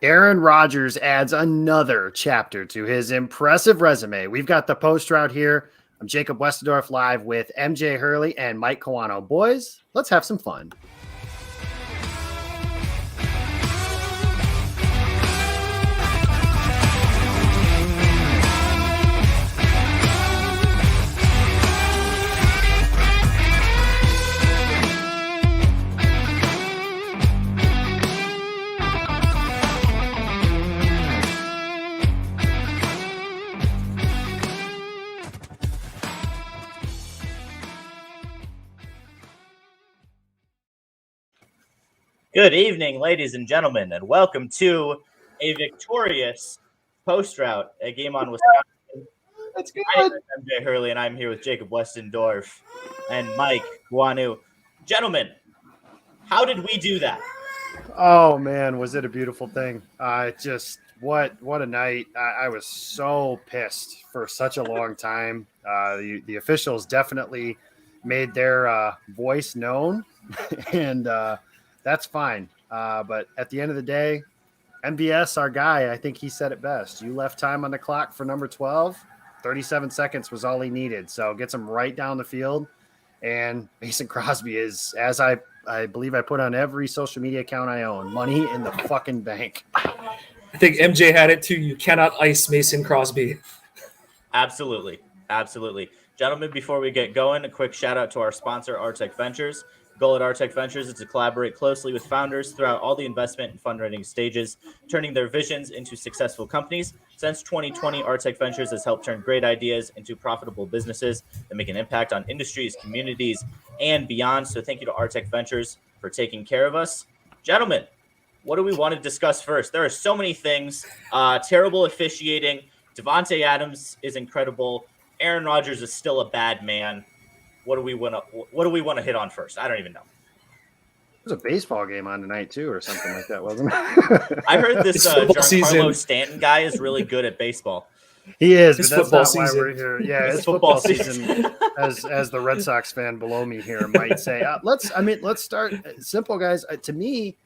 Aaron Rodgers adds another chapter to his impressive resume. We've got the post route here. I'm Jacob Westendorf live with MJ Hurley and Mike Kawano. Boys, let's have some fun. Good evening, ladies and gentlemen, and welcome to a victorious post route, a game on Wisconsin. That's good. I'm MJ Hurley, and I'm here with Jacob Westendorf and Mike Guanu. Gentlemen, how did we do that? Oh man, was it a beautiful thing? What a night! I was so pissed for such a long time. The officials definitely made their voice known, and that's fine. But at the end of the day, MVS, our guy, I think he said it best. You left time on the clock for number 12. 37 seconds was all he needed. So gets him right down the field. And Mason Crosby is, as I believe I put on every social media account I own, money in the fucking bank. I think MJ had it too. You cannot ice Mason Crosby. Absolutely. Gentlemen, before we get going, a quick shout out to our sponsor, Artec Ventures. Goal at Artec Ventures is to collaborate closely with founders throughout all the investment and fundraising stages, turning their visions into successful companies. Since 2020, Artec Ventures has helped turn great ideas into profitable businesses that make an impact on industries, communities, and beyond. So thank you to Artec Ventures for taking care of us. Gentlemen, what do we want to discuss first? There are so many things. Terrible officiating. Devontae Adams is incredible. Aaron Rodgers is still a bad man. What do we want to hit on first? I don't even know. There's a baseball game on tonight too, or something like that, wasn't it? I heard this Giancarlo Stanton guy is really good at baseball. He is, It's but that's football not season. why we're here. Yeah, it's football season, as the Red Sox fan below me here might say. Let's start simple, guys. To me,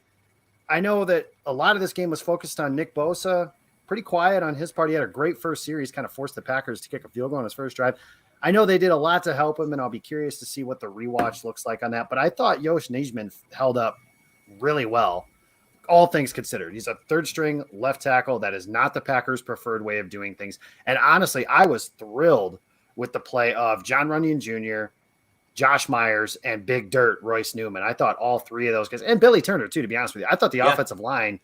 I know that a lot of this game was focused on Nick Bosa. Pretty quiet on his part. He had a great first series, kind of forced the Packers to kick a field goal on his first drive. I know they did a lot to help him, and I'll be curious to see what the rewatch looks like on that. But I thought Yosh Nijman held up really well, all things considered. He's a third-string left tackle. That is not the Packers' preferred way of doing things. And honestly, I was thrilled with the play of John Runyon Jr., Josh Myers, and Big Dirt Royce Newman. I thought all three of those guys, and Billy Turner too, to be honest with you. I thought the offensive line,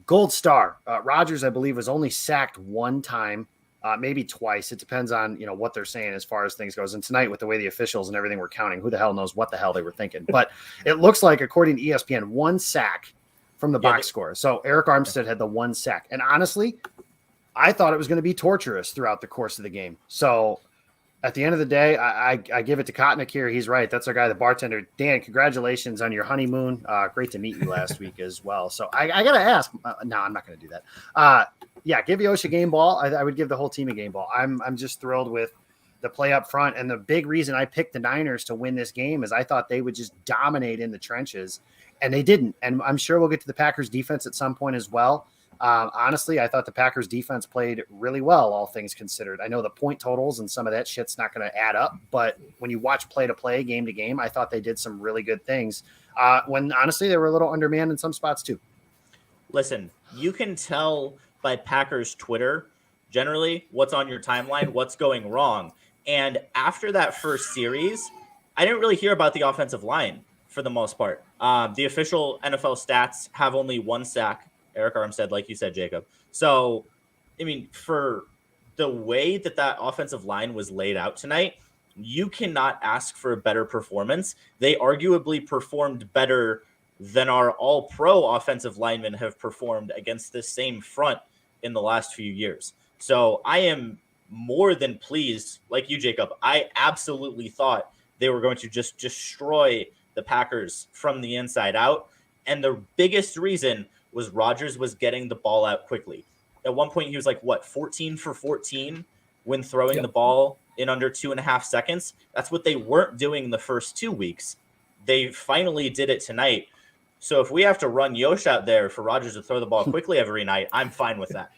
gold star. Rodgers, I believe, was only sacked one time. Maybe twice. It depends on, what they're saying as far as things goes. And tonight with the way the officials and everything were counting, who the hell knows what the hell they were thinking. But it looks like, according to ESPN, one sack from the box score. So Eric Armstead had the one sack. And honestly, I thought it was going to be torturous throughout the course of the game. So at the end of the day, I give it to Kotnick here. He's right. That's our guy, the bartender. Dan, congratulations on your honeymoon. Great to meet you last week as well. So I got to ask. No, I'm not going to do that. Give Yosh a game ball. I would give the whole team a game ball. I'm just thrilled with the play up front. And the big reason I picked the Niners to win this game is I thought they would just dominate in the trenches, and they didn't. And I'm sure we'll get to the Packers defense at some point as well. Honestly, I thought the Packers defense played really well, all things considered. I know the point totals and some of that shit's not going to add up, but when you watch play to play, game to game, I thought they did some really good things. When honestly, they were a little undermanned in some spots too. Listen, you can tell by Packers Twitter, generally, what's on your timeline, what's going wrong. And after that first series, I didn't really hear about the offensive line for the most part. The official NFL stats have only one sack, Eric Armstead, like you said, Jacob. So, for the way that offensive line was laid out tonight, you cannot ask for a better performance. They arguably performed better than our all-pro offensive linemen have performed against this same front in the last few years. So I am more than pleased, like you, Jacob. I absolutely thought they were going to just destroy the Packers from the inside out. And the biggest reason was Rodgers was getting the ball out quickly. At one point, he was 14 for 14 when throwing the ball in under 2.5 seconds. That's what they weren't doing the first 2 weeks. They finally did it tonight. So if we have to run Yosh out there for Rodgers to throw the ball quickly every night, I'm fine with that.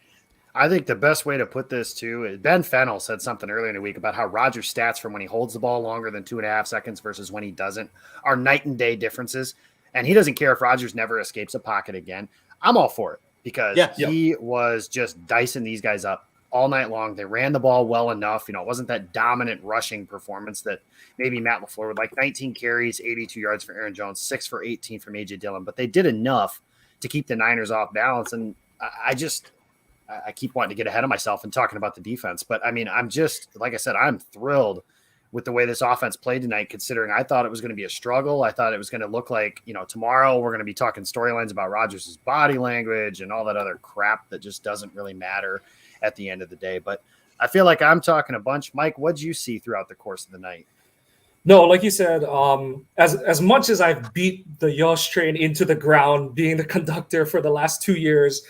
I think the best way to put this too is Ben Fennell said something earlier in the week about how Rodgers' stats from when he holds the ball longer than 2.5 seconds versus when he doesn't are night and day differences. And he doesn't care if Rodgers never escapes a pocket again. I'm all for it because he was just dicing these guys up all night long. They ran the ball well enough. It wasn't that dominant rushing performance that maybe Matt LaFleur would like. 19 carries, 82 yards for Aaron Jones, 6 for 18 from A.J. Dillon. But they did enough to keep the Niners off balance. And I keep wanting to get ahead of myself and talking about the defense. But, I'm just, like I said, I'm thrilled with the way this offense played tonight, considering I thought it was going to be a struggle. I thought it was going to look like, tomorrow we're going to be talking storylines about Rodgers' body language and all that other crap that just doesn't really matter at the end of the day. But I feel like I'm talking a bunch. Mike, what'd you see throughout the course of the night? No, like you said, as much as I've beat the Yosh train into the ground, being the conductor for the last 2 years,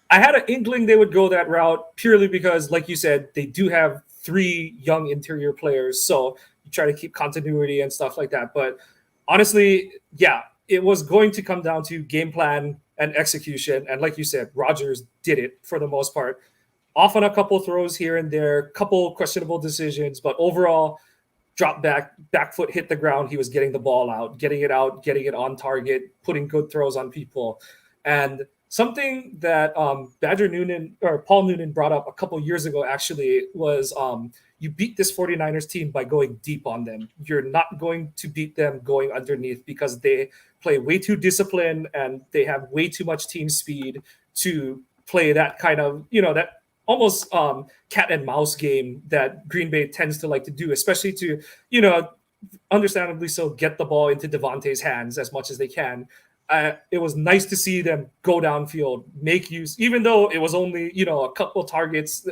I had an inkling they would go that route purely because, like you said, they do have 3 young interior players. So you try to keep continuity and stuff like that. But honestly, it was going to come down to game plan and execution. And like you said, Rodgers did it for the most part. Off on a couple throws here and there, couple questionable decisions. But overall, drop back foot hit the ground. He was getting the ball out, getting it on target, putting good throws on people. And something that Paul Noonan brought up a couple years ago actually was you beat this 49ers team by going deep on them. You're not going to beat them going underneath because they play way too disciplined and they have way too much team speed to play that kind of, that almost cat and mouse game that Green Bay tends to like to do, especially to, understandably so, get the ball into Devontae's hands as much as they can. It was nice to see them go downfield, make use, even though it was only, a couple targets.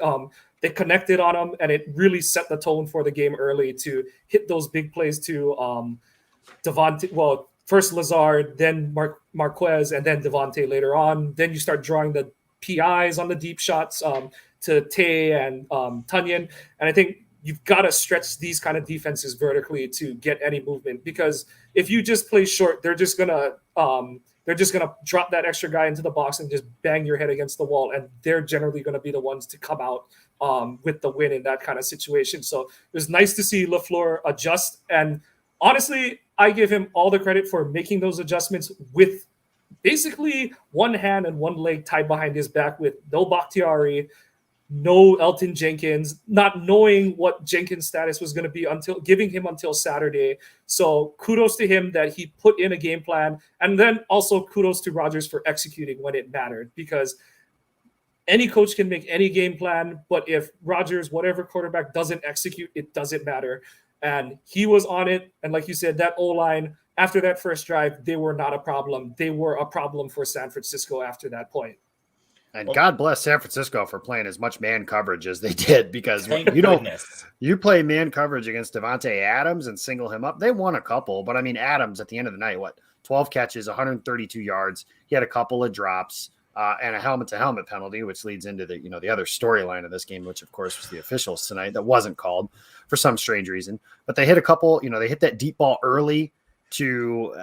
They connected on them, and it really set the tone for the game early to hit those big plays to Devontae. Well, first Lazard, then Marquez, and then Devontae later on. Then you start drawing the PIs on the deep shots to Tay and Tunyon. And I think you've got to stretch these kind of defenses vertically to get any movement, because if you just play short, they're just gonna drop that extra guy into the box and just bang your head against the wall, and they're generally going to be the ones to come out with the win in that kind of situation. So it was nice to see LaFleur adjust, and honestly, I give him all the credit for making those adjustments with basically one hand and one leg tied behind his back, with no Bakhtiari, no Elton Jenkins, not knowing what Jenkins' status was going to be until Saturday. So kudos to him that he put in a game plan, and then also kudos to Rodgers for executing when it mattered, because any coach can make any game plan, but if Rodgers, whatever quarterback, doesn't execute, it doesn't matter. And he was on it. And like you said, that O-line, after that first drive, they were not a problem. They were a problem for San Francisco after that point. And God bless San Francisco for playing as much man coverage as they did, because you play man coverage against Davante Adams and single him up. They won a couple, but Adams at the end of the night, 12 catches, 132 yards. He had a couple of drops and a helmet-to-helmet penalty, which leads into the other storyline of this game, which of course was the officials tonight that wasn't called for some strange reason. But they hit a couple. They hit that deep ball early to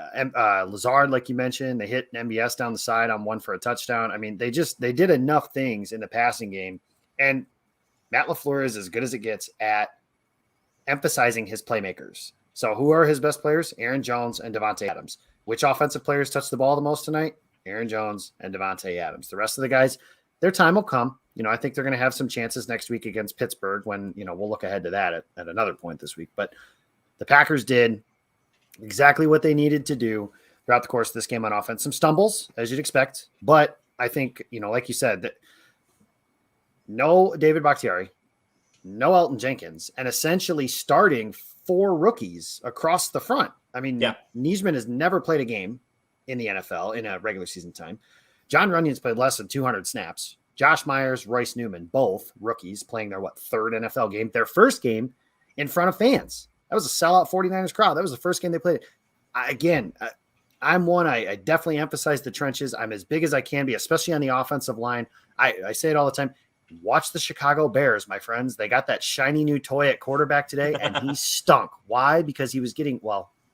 Lazard, like you mentioned. They hit MBS down the side on one for a touchdown. They did enough things in the passing game, and Matt LaFleur is as good as it gets at emphasizing his playmakers. So who are his best players? Aaron Jones and Davante Adams. Which offensive players touched the ball the most tonight? Aaron Jones and Davante Adams. The rest of the guys, their time will come. I think they're going to have some chances next week against Pittsburgh when, we'll look ahead to that at another point this week. But the Packers did exactly what they needed to do throughout the course of this game on offense. Some stumbles, as you'd expect, but I think, like you said, that no David Bakhtiari, no Elton Jenkins, and essentially starting 4 rookies across the front. Niesman has never played a game in the NFL in a regular season time. John Runyon's played less than 200 snaps. Josh Myers, Royce Newman, both rookies playing their 3rd NFL game, their first game in front of fans. That was a sellout 49ers crowd. That was the first game they played. I definitely emphasize the trenches. I'm as big as I can be, especially on the offensive line. I say it all the time. Watch the Chicago Bears, my friends. They got that shiny new toy at quarterback today, and he stunk. Why? Because he was getting,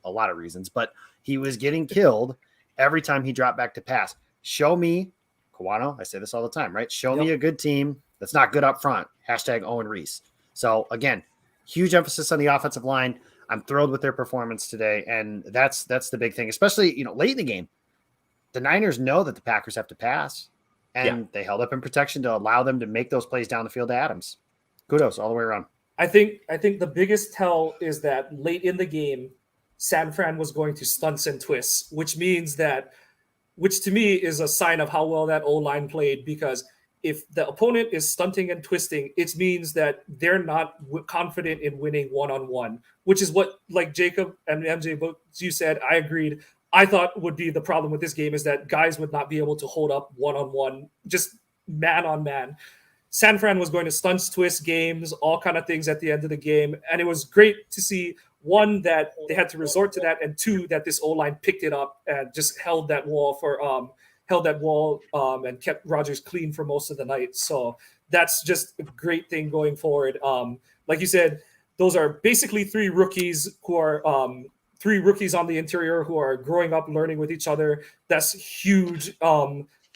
a lot of reasons, but he was getting killed every time he dropped back to pass. Show me, Kawano, I say this all the time, right? Show me a good team that's not good up front. Hashtag Owen Reese. So again, huge emphasis on the offensive line. I'm thrilled with their performance today. And that's the big thing, especially, late in the game. The Niners know that the Packers have to pass, and they held up in protection to allow them to make those plays down the field to Adams. Kudos all the way around. I think the biggest tell is that late in the game, San Fran was going to stunts and twists, which to me is a sign of how well that O-line played, because if the opponent is stunting and twisting, it means that they're not confident in winning one-on-one, which is what, like Jacob and MJ, both you said, I agreed. I thought would be the problem with this game is that guys would not be able to hold up one-on-one, just man-on-man. San Fran was going to stunts, twists, games, all kind of things at the end of the game. And it was great to see, one, that they had to resort to that, and two, that this O-line picked it up and just held that wall and kept Rodgers clean for most of the night. So that's just a great thing going forward. Like you said, those are basically three rookies on the interior who are growing up, learning with each other. That's huge.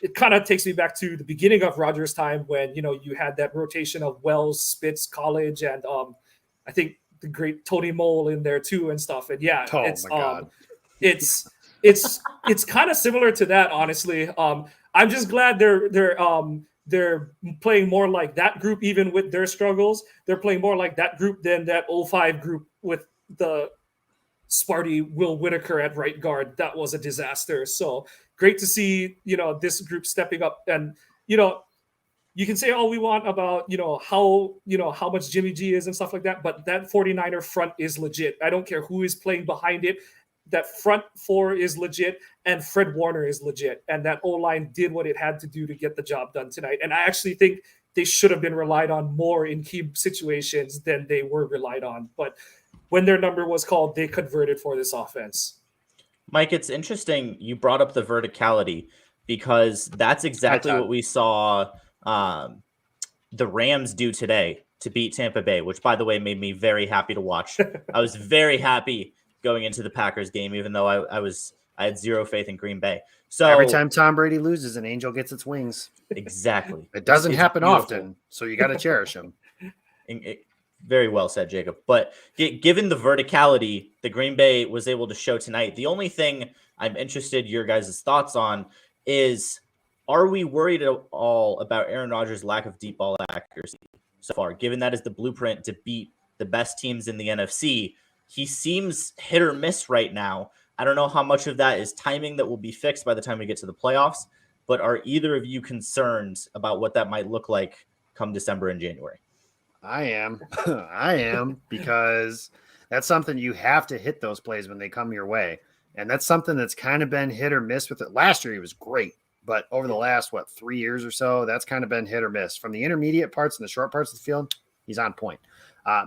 It kind of takes me back to the beginning of Rodgers' time when, you had that rotation of Wells, Spitz, College, and I think the great Tony Mole in there too and stuff. And it's kind of similar to that, honestly. I'm just glad they're playing more like that group, even with their struggles. They're playing more like that group than that 05 group with the Sparty Will Whitaker at right guard. That was a disaster. So great to see, this group stepping up. And, you can say all we want about, how much Jimmy G is and stuff like that, but that 49er front is legit. I don't care who is playing behind it. That front four is legit, and Fred Warner is legit. And that O-line did what it had to do to get the job done tonight. And I actually think they should have been relied on more in key situations than they were relied on. But when their number was called, they converted for this offense. Mike, it's interesting you brought up the verticality, because that's exactly what we saw the Rams do today to beat Tampa Bay, which, by the way, made me very happy to watch. I was very happy going into the Packers game, even though I had zero faith in Green Bay. So every time Tom Brady loses, an angel gets its wings. Exactly. It doesn't happen beautiful. Often, so you got to cherish them. Very well said, Jacob. But given the verticality that Green Bay was able to show tonight, the only thing I'm interested in your guys' thoughts on is, are we worried at all about Aaron Rodgers' lack of deep ball accuracy so far? Given that is the blueprint to beat the best teams in the NFC, he seems hit or miss right now. I don't know how much of that is timing that will be fixed by the time we get to the playoffs, but are either of you concerned about what that might look like come December and January? I am, because that's something you have to hit those plays when they come your way. And that's something that's kind of been hit or miss with it. Last year, he was great. But over the last, 3 years or so, that's kind of been hit or miss. From the intermediate parts and the short parts of the field, he's on point.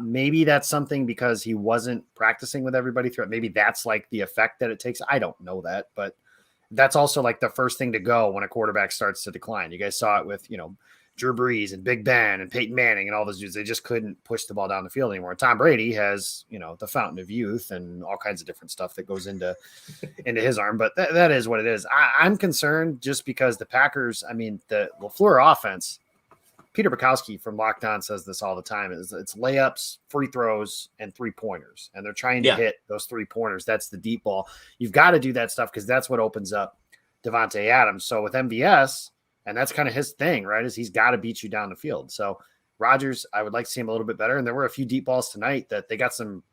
Maybe that's something because he wasn't practicing with everybody through it. Maybe that's like the effect that it takes. I don't know that, but that's also like the first thing to go when a quarterback starts to decline. You guys saw it with, Drew Brees and Big Ben and Peyton Manning and all those dudes. They just couldn't push the ball down the field anymore. Tom Brady has, the fountain of youth and all kinds of different stuff that goes into his arm. But that is what it is. I'm concerned just because the Packers, the LaFleur offense, Peter Bukowski from Locked On says this all the time. It's layups, free throws, and 3-pointers. And they're trying to hit those 3-pointers. That's the deep ball. You've got to do that stuff because that's what opens up Devontae Adams. So with MVS, and that's kind of his thing, right, is he's got to beat you down the field. So Rodgers, I would like to see him a little bit better. And there were a few deep balls tonight that they got some,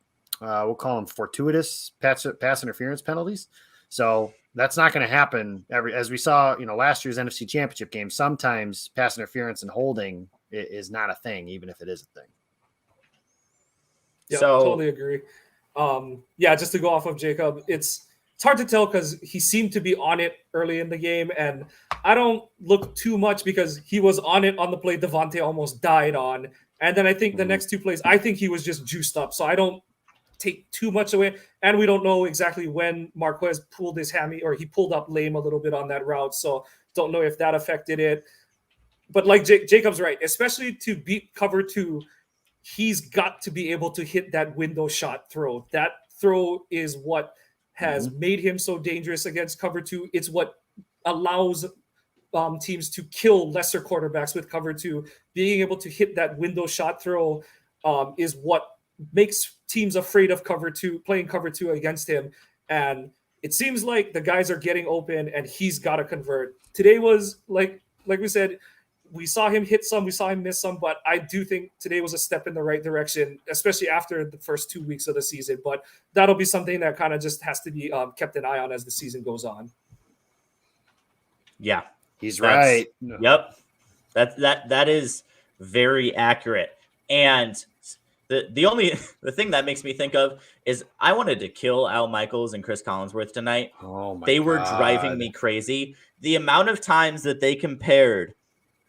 we'll call them fortuitous pass interference penalties. So that's not going to happen as we saw, last year's NFC Championship game. Sometimes pass interference and holding is not a thing, even if it is a thing. Yeah, totally agree. Just to go off of Jacob, it's hard to tell because he seemed to be on it early in the game, and I don't look too much because he was on it on the play Devontae almost died on. And then I think the next two plays, I think he was just juiced up. So I don't take too much away. And we don't know exactly when Marquez pulled his hammy, or he pulled up lame a little bit on that route. So don't know if that affected it. But like Jacob's right, especially to beat cover 2, he's got to be able to hit that window shot throw. That throw is what has made him so dangerous against cover two. It's what allows teams to kill lesser quarterbacks with cover two. Being able to hit that window shot throw is what makes teams afraid of cover two, playing cover two against him. And it seems like the guys are getting open and he's got to convert. Today was like we said, we saw him hit some, we saw him miss some, but I do think today was a step in the right direction, especially after the first 2 weeks of the season. But that'll be something that kind of just has to be kept an eye on as the season goes on. Yeah, he's right. Yep, that is very accurate. And the thing that makes me think of is I wanted to kill Al Michaels and Chris Collinsworth tonight. Oh my They were God. driving me crazy. The amount of times that they compared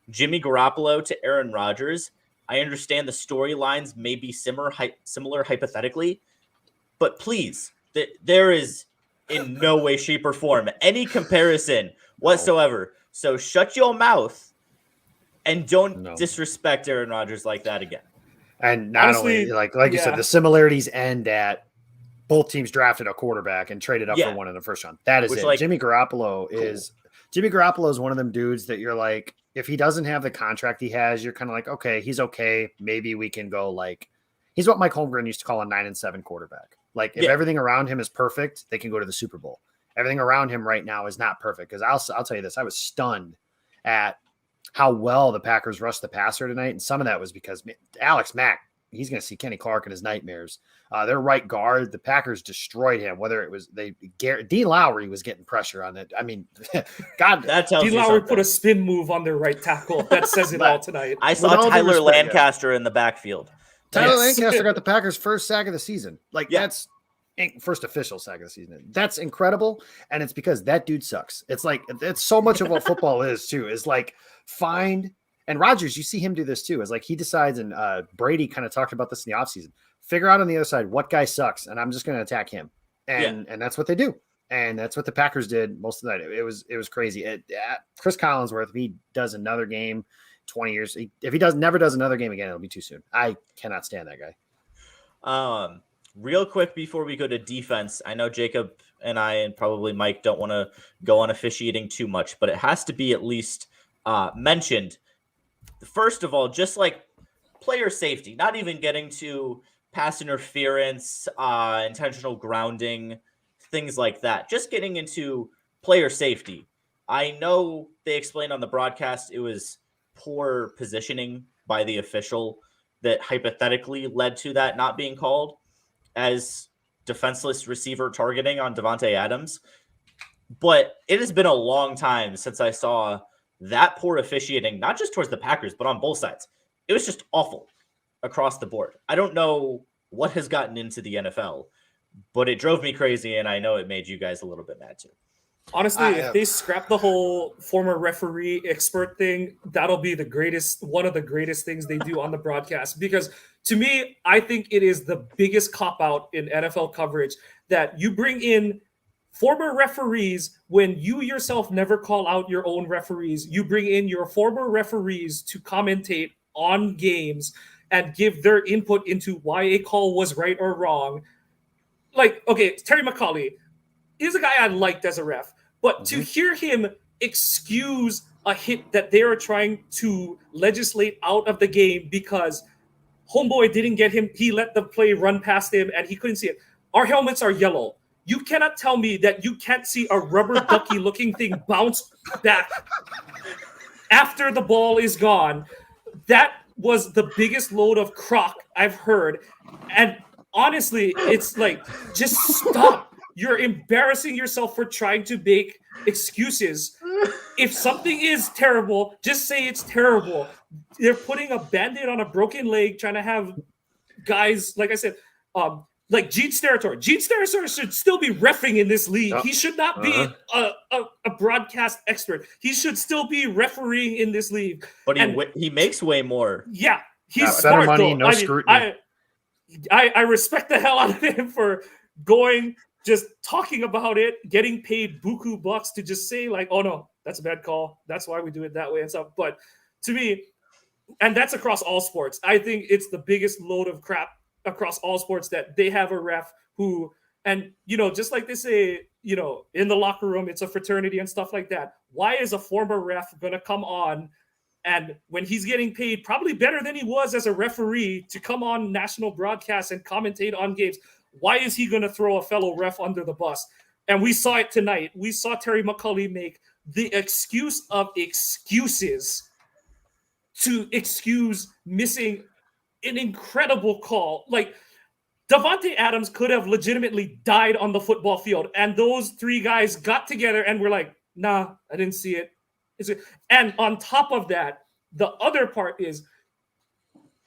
Jimmy Garoppolo to Aaron Rodgers, I understand the storylines may be similar hypothetically, but please, there is in no way, shape, or form any comparison whatsoever. So shut your mouth and don't disrespect Aaron Rodgers like that again. And not Honestly, only like you said, the similarities end at both teams drafted a quarterback and traded up for one in the first round. That is it. Jimmy Garoppolo is one of them dudes that you're like, if he doesn't have the contract he has, you're kind of like, okay, he's okay. Maybe we can go like, he's what Mike Holmgren used to call a 9-7 quarterback. Like if everything around him is perfect, they can go to the Super Bowl. Everything around him right now is not perfect. Because I'll tell you this, I was stunned at how well the Packers rushed the passer tonight. And some of that was because Alex Mack, he's going to see Kenny Clark in his nightmares. Their right guard, the Packers destroyed him. Whether it was Dean Lowry was getting pressure on it. I mean, God, that tells Dean you Lowry something. put a spin move on their right tackle. That says it all tonight. I saw Tyler Lancaster in the backfield. Tyler Lancaster got the Packers' first sack of the season. That's first official sack of the season. That's incredible. And it's because that dude sucks. It's like, it's so much of what football is too, is like find, and Rodgers, you see him do this too, is like he decides, and Brady kind of talked about this in the offseason, figure out on the other side what guy sucks, and I'm just going to attack him. And that's what they do. And that's what the Packers did most of the night. It was crazy. Chris Collinsworth, if he does another game, 20 years, if he never does another game again, it'll be too soon. I cannot stand that guy. Real quick before we go to defense, I know Jacob and I and probably Mike don't want to go on officiating too much, but it has to be at least mentioned. First of all, just like player safety, not even getting to pass interference, intentional grounding, things like that. Just getting into player safety. I know they explained on the broadcast it was poor positioning by the official that hypothetically led to that not being called as defenseless receiver targeting on Devontae Adams. But it has been a long time since I saw that poor officiating, not just towards the Packers, but on both sides. It was just awful across the board. I don't know what has gotten into the NFL, but it drove me crazy, and I know it made you guys a little bit mad too. Honestly, if they scrap the whole former referee expert thing, that'll be one of the greatest things they do on the broadcast. Because to me, I think it is the biggest cop-out in NFL coverage that you bring in former referees when you yourself never call out your own referees. You bring in your former referees to commentate on games and give their input into why a call was right or wrong. Like, okay, Terry McAuley is a guy I liked as a ref, but to hear him excuse a hit that they are trying to legislate out of the game because homeboy didn't get him, he let the play run past him and he couldn't see it. Our helmets are yellow. You cannot tell me that you can't see a rubber ducky looking thing bounce back after the ball is gone. That was the biggest load of crock I've heard. And honestly, it's like, just stop. You're embarrassing yourself for trying to make excuses. If something is terrible, just say it's terrible. They're putting a Band-Aid on a broken leg, trying to have guys, like I said, like Gene Steratore. Gene Steratore should still be reffing in this league. He should not be a broadcast expert. He should still be refereeing in this league. But he makes way more. Yeah, he's better smart, money, though. no scrutiny. I respect the hell out of him for going, just talking about it, getting paid buku bucks to just say like, oh no, that's a bad call. That's why we do it that way and stuff. But to me, and that's across all sports, I think it's the biggest load of crap across all sports that they have a ref who And, just like they say, in the locker room, it's a fraternity and stuff like that. Why is a former ref going to come on and when he's getting paid probably better than he was as a referee to come on national broadcast and commentate on games, why is he going to throw a fellow ref under the bus? And we saw it tonight. We saw Terry McCulley make the excuse of excuses to excuse missing an incredible call. Like, Davante Adams could have legitimately died on the football field, and those three guys got together and were like, nah, I didn't see it. And on top of that, the other part is,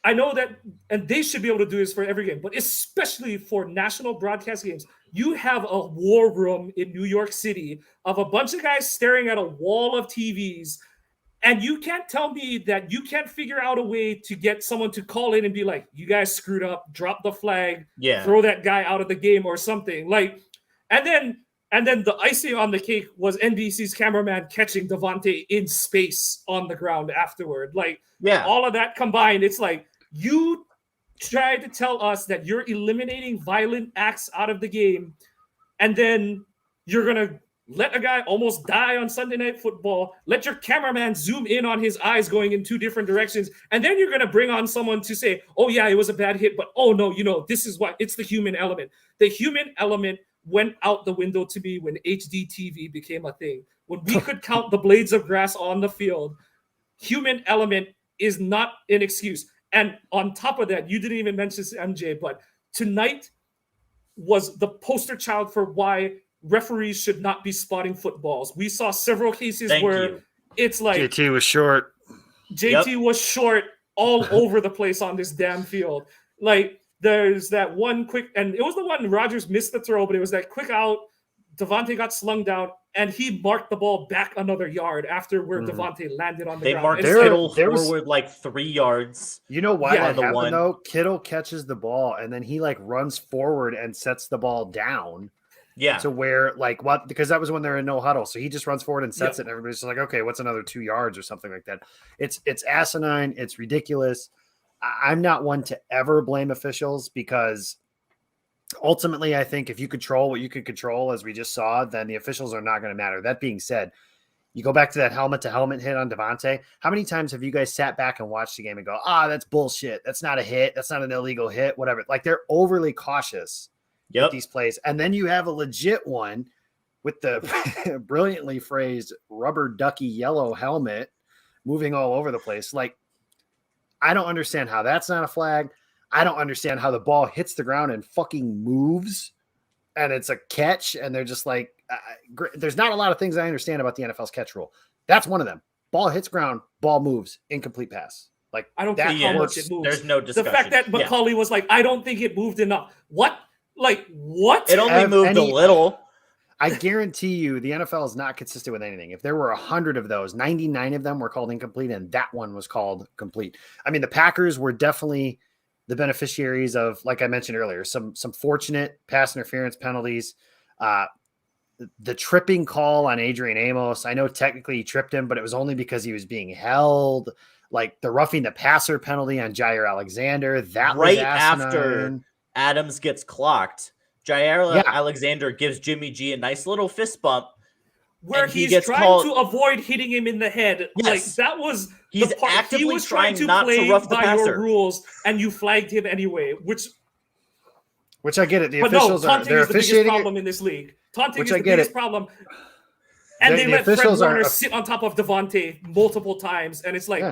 I know that, and they should be able to do this for every game, but especially for national broadcast games, you have a war room in New York City of a bunch of guys staring at a wall of TVs, and you can't tell me that you can't figure out a way to get someone to call in and be like, you guys screwed up, drop the flag, throw that guy out of the game or something. Like, and then the icing on the cake was NBC's cameraman catching Davante in space on the ground afterward. Like, all of that combined, it's like, you tried to tell us that you're eliminating violent acts out of the game, and then you're going to let a guy almost die on Sunday Night Football, let your cameraman zoom in on his eyes going in two different directions, and then you're going to bring on someone to say, oh yeah, it was a bad hit, but oh no, this is what, it's the human element. The human element went out the window to me when HD TV became a thing. When we could count the blades of grass on the field, human element is not an excuse. And on top of that, you didn't even mention MJ, but tonight was the poster child for why referees should not be spotting footballs. We saw several cases where it's like JT was short. JT was short all over the place on this damn field. Like, there's that one quick, and it was the one Rodgers missed the throw, but it was that quick out. Davante got slung down, and he marked the ball back another yard after where Davante landed on the ground. Marked Kittle forward like 3 yards. You know why that happened, though? Kittle catches the ball, and then he, like, runs forward and sets the ball down. Yeah. To where, like, what? Because that was when they're in no huddle. So he just runs forward and sets it, and everybody's just like, okay, what's another 2 yards or something like that? It's asinine. It's ridiculous. I'm not one to ever blame officials because ultimately, I think if you control what you could control, as we just saw, then the officials are not going to matter. That being said, you go back to that helmet-to-helmet hit on Davante. How many times have you guys sat back and watched the game and go, that's bullshit. That's not a hit. That's not an illegal hit, whatever. Like, they're overly cautious with these plays. And then you have a legit one with the brilliantly phrased rubber ducky yellow helmet moving all over the place. Like, I don't understand how that's not a flag. I don't understand how the ball hits the ground and fucking moves and it's a catch. And they're just like, there's not a lot of things I understand about the NFL's catch rule. That's one of them. Ball hits ground, ball moves, incomplete pass. Like, I don't care how much it moves. There's no discussion. The fact that McCulley was like, I don't think it moved enough. What? Like, what? It only moved a little. I guarantee you the NFL is not consistent with anything. If there were 100 of those, 99 of them were called incomplete, and that one was called complete. I mean, the Packers were definitely the beneficiaries of, like I mentioned earlier, some fortunate pass interference penalties. The tripping call on Adrian Amos, I know technically he tripped him, but it was only because he was being held. Like the roughing the passer penalty on Jair Alexander, that right was after Adams gets clocked. Jair Alexander gives Jimmy G a nice little fist bump. Where he's trying to avoid hitting him in the head. Yes. Like, that was he's the part. actively He was trying to not play to rough the by passer. your rules, and you flagged him anyway, which I get it. The but officials no, taunting they're is the biggest officiating problem in this league. Taunting Which is I the get biggest it. problem. And they let Fred officials Warner are- sit on top of Davante multiple times, and it's like,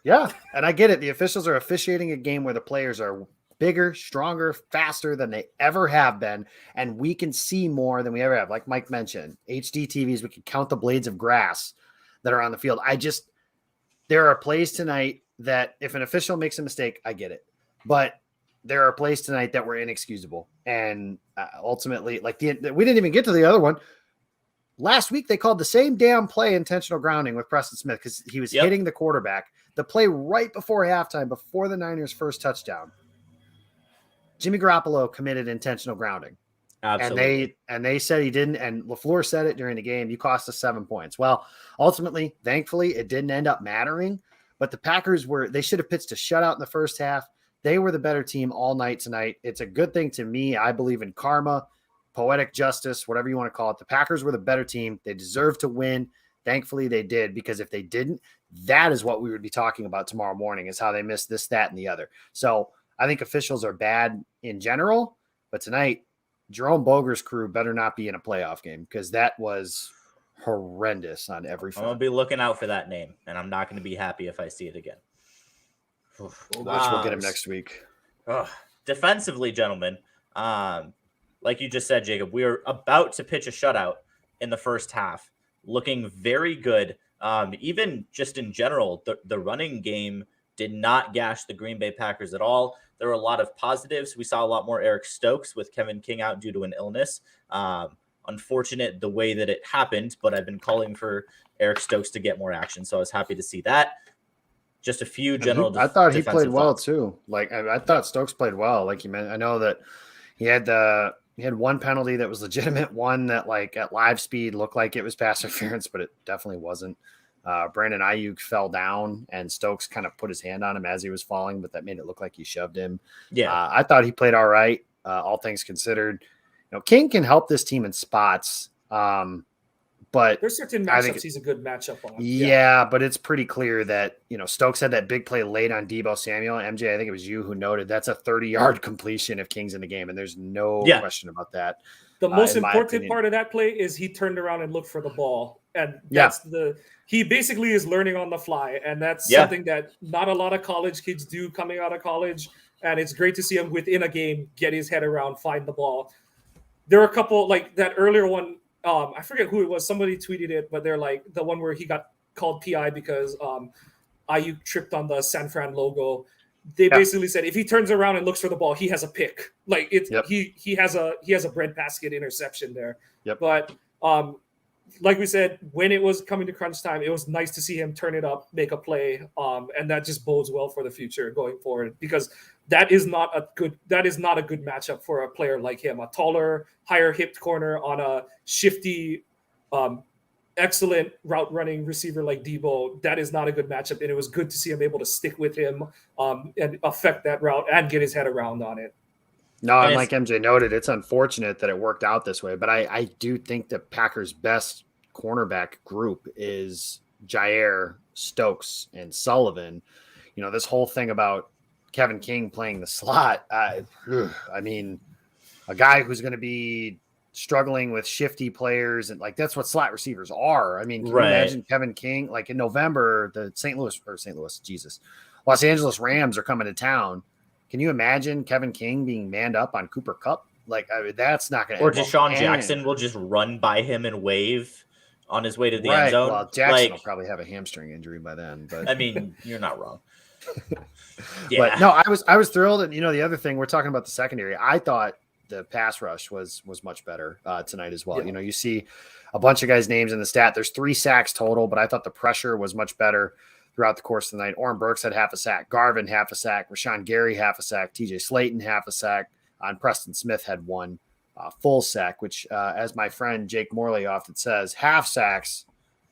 Yeah, and I get it. The officials are officiating a game where the players are bigger, stronger, faster than they ever have been, and we can see more than we ever have. Like Mike mentioned, HD TVs, we can count the blades of grass that are on the field. There are plays tonight that if an official makes a mistake, I get it. But there are plays tonight that were inexcusable. And ultimately, like we didn't even get to the other one. Last week, they called the same damn play intentional grounding with Preston Smith because he was hitting the quarterback. The play right before halftime, before the Niners' first touchdown, Jimmy Garoppolo committed intentional grounding. Absolutely. And they said he didn't. And LaFleur said it during the game. You cost us 7 points. Well, ultimately, thankfully, it didn't end up mattering. But the Packers they should have pitched a shutout in the first half. They were the better team all night tonight. It's a good thing to me. I believe in karma, poetic justice, whatever you want to call it. The Packers were the better team. They deserved to win. Thankfully, they did, because if they didn't, that is what we would be talking about tomorrow morning, is how they missed this, that, and the other. So I think officials are bad in general, but tonight, Jerome Boger's crew better not be in a playoff game, because that was horrendous on every front. I'm going to be looking out for that name, and I'm not going to be happy if I see it again. We'll get him next week. Defensively, gentlemen, like you just said, Jacob, we are about to pitch a shutout in the first half. Looking very good. Even just in general, the running game did not gash the Green Bay Packers at all. There were a lot of positives. We saw a lot more Eric Stokes with Kevin King out due to an illness. Unfortunate the way that it happened, but I've been calling for Eric Stokes to get more action, so I was happy to see that. Just a few general. I thought he played well too. Like I thought Stokes played well. Like you meant, I know that he had one penalty that was legitimate, one that like at live speed looked like it was pass interference, but it definitely wasn't. Brandon Ayuk fell down and Stokes kind of put his hand on him as he was falling, but that made it look like he shoved him. Yeah. I thought he played all right. All things considered, King can help this team in spots. But there's certain matchups he's a good matchup on. Yeah, but it's pretty clear that, Stokes had that big play late on Deebo Samuel. MJ, I think it was you who noted that's a 30-yard completion if King's in the game, and there's no question about that. The most important part of that play is he turned around and looked for the ball. And that's he basically is learning on the fly. And that's something that not a lot of college kids do coming out of college. And it's great to see him within a game get his head around, find the ball. There are a couple, like that earlier one, I forget who it was. Somebody tweeted it, but they're like the one where he got called PI because Ayuk tripped on the San Fran logo. They basically said if he turns around and looks for the ball, he has a pick. Like it's he has a breadbasket interception there. Yep. But like we said, when it was coming to crunch time, it was nice to see him turn it up, make a play, and that just bodes well for the future going forward, because that is not a good matchup for a player like him. A taller, higher hipped corner on a shifty, excellent route running receiver like Deebo. That is not a good matchup, and it was good to see him able to stick with him and affect that route and get his head around on it. No, and like MJ noted, it's unfortunate that it worked out this way, but I do think the Packers' best cornerback group is Jair, Stokes, and Sullivan. This whole thing about Kevin King playing the slot, I mean, a guy who's going to be struggling with shifty players, and like that's what slot receivers are. I mean, can you imagine Kevin King, like in November, the Los Angeles Rams are coming to town. Can you imagine Kevin King being manned up on Cooper Kupp? Like, that's not going to. Or Deshaun Jackson will just run by him and wave on his way to the end zone. Well, Jackson will probably have a hamstring injury by then. But I mean, you're not wrong. But no, I was thrilled, and the other thing, we're talking about the secondary. I thought the pass rush was much better tonight as well. You see a bunch of guys' names in the stat. There's 3 sacks total, but I thought the pressure was much better throughout the course of the night. Orrin Burks had half a sack, Garvin half a sack, Rashawn Gary half a sack, TJ Slayton half a sack, and Preston Smith had 1 full sack, which, as my friend Jake Morley often says, half sacks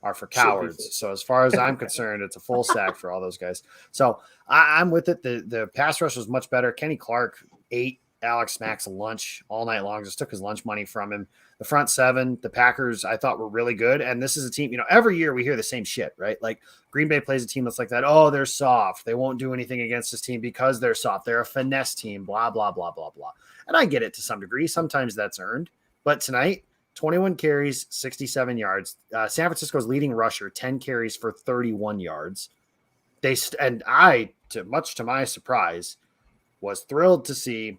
are for cowards. So as far as I'm concerned, it's a full sack for all those guys. So I'm with it. The pass rush was much better. Kenny Clark ate Alex Mack's lunch all night long, just took his lunch money from him. The front 7, the Packers, I thought were really good. And this is a team, every year we hear the same shit, right? Like Green Bay plays a team that's like that. Oh, they're soft. They won't do anything against this team because they're soft. They're a finesse team, blah, blah, blah, blah, blah. And I get it to some degree. Sometimes that's earned. But tonight, 21 carries, 67 yards. San Francisco's leading rusher, 10 carries for 31 yards. Much to my surprise, was thrilled to see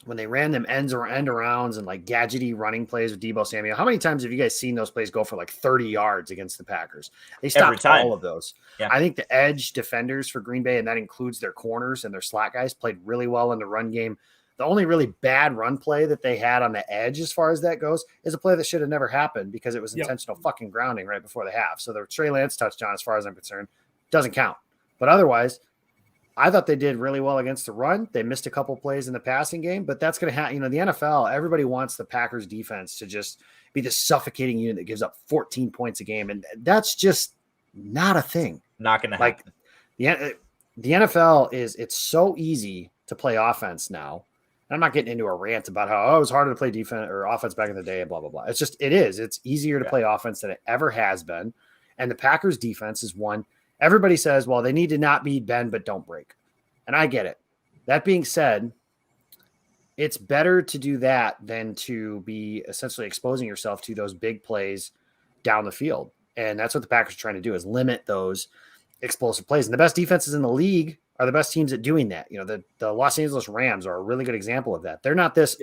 when they ran them end arounds and like gadgety running plays with Deebo Samuel. How many times have you guys seen those plays go for like 30 yards against the Packers? They stopped all of those. Yeah. I think the edge defenders for Green Bay, and that includes their corners and their slot guys, played really well in the run game. The only really bad run play that they had on the edge, as far as that goes, is a play that should have never happened because it was intentional fucking grounding right before the half. So the Trey Lance touchdown, as far as I'm concerned, doesn't count. But otherwise, I thought they did really well against the run. They missed a couple plays in the passing game, but that's going to happen. The NFL, everybody wants the Packers defense to just be this suffocating unit that gives up 14 points a game. And that's just not a thing. Not going to happen. the NFL it's so easy to play offense now. And I'm not getting into a rant about how it was harder to play defense or offense back in the day and blah, blah, blah. It's just, it is. It's easier to play offense than it ever has been. And the Packers defense is one. Everybody says, well, they need to not be bend, but don't break. And I get it. That being said, it's better to do that than to be essentially exposing yourself to those big plays down the field. And that's what the Packers are trying to do, is limit those explosive plays. And the best defenses in the league are the best teams at doing that. You know, the Los Angeles Rams are a really good example of that. They're not this.